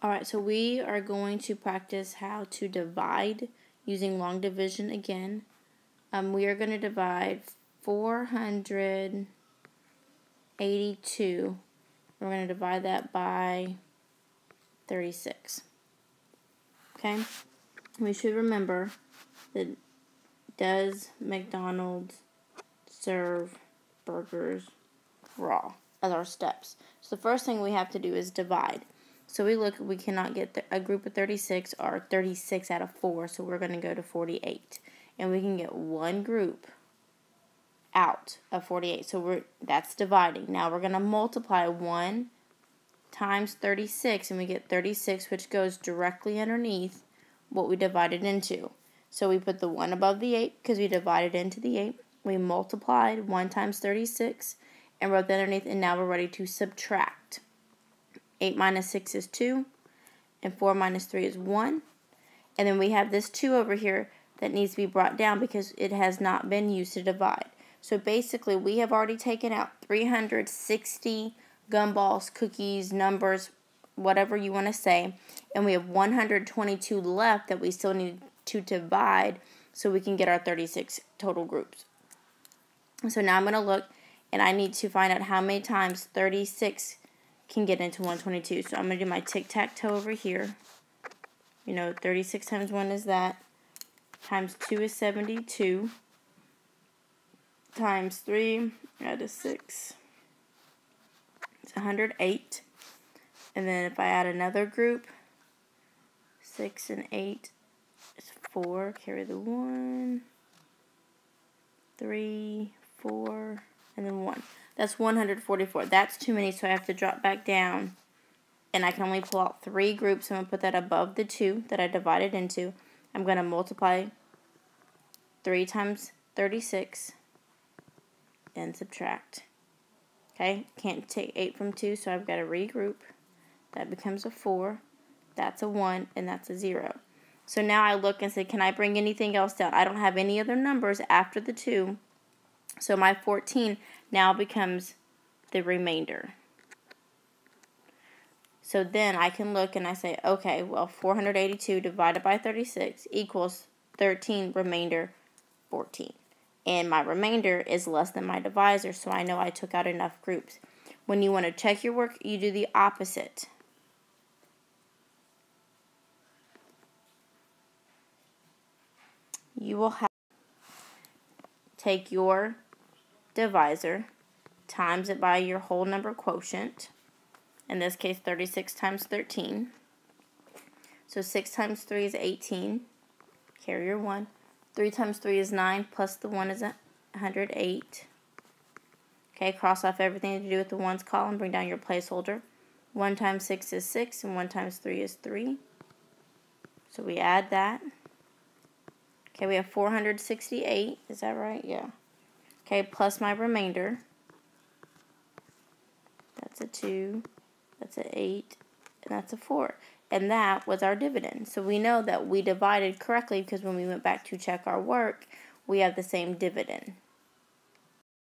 Alright, so we are going to practice how to divide using long division again. We are going to divide 482. We're going to divide that by 36. Okay? We should remember that does McDonald's serve burgers raw as our steps. So the first thing we have to do is divide. So we cannot get a group of 36 or 36 out of 4, so we're going to go to 48. And we can get one group out of 48. So that's dividing. Now we're going to multiply 1 times 36, and we get 36, which goes directly underneath what we divided into. So we put the 1 above the 8 because we divided into the 8. We multiplied 1 times 36 and wrote that underneath, and now we're ready to subtract. 8 minus 6 is 2, and 4 minus 3 is 1. And then we have this 2 over here that needs to be brought down because it has not been used to divide. So basically, we have already taken out 360 gumballs, cookies, numbers, whatever you want to say, and we have 122 left that we still need to divide so we can get our 36 total groups. So now I'm going to look, and I need to find out how many times 36 can get into 122. So I'm going to do my tic-tac-toe over here. 36 times 1 is that. Times 2 is 72. Times 3, add a 6. It's 108. And then if I add another group, 6 and 8 is 4. Carry the 1. 3, 4, and then 1. That's 144. That's too many, so I have to drop back down. And I can only pull out 3 groups. I'm going to put that above the 2 that I divided into. I'm going to multiply 3 times 36 and subtract. Okay, can't take 8 from 2, so I've got to regroup. That becomes a 4. That's a 1, and that's a 0. So now I look and say, can I bring anything else down? I don't have any other numbers after the 2. So my 14 now becomes the remainder. So then I can look and I say, okay, well, 482 divided by 36 equals 13 remainder 14. And my remainder is less than my divisor, so I know I took out enough groups. When you want to check your work, you do the opposite. You will have take your divisor, times it by your whole number quotient. In this case, 36 times 13. So 6 times 3 is 18. Carry your 1. 3 times 3 is 9, plus the 1 is 108. Okay, cross off everything to do with the 1's column. Bring down your placeholder. 1 times 6 is 6, and 1 times 3 is 3. So we add that. Okay, we have 468. Is that right? Yeah. Okay, plus my remainder. That's a 2. That's an 8. And that's a 4. And that was our dividend. So we know that we divided correctly because when we went back to check our work, we have the same dividend.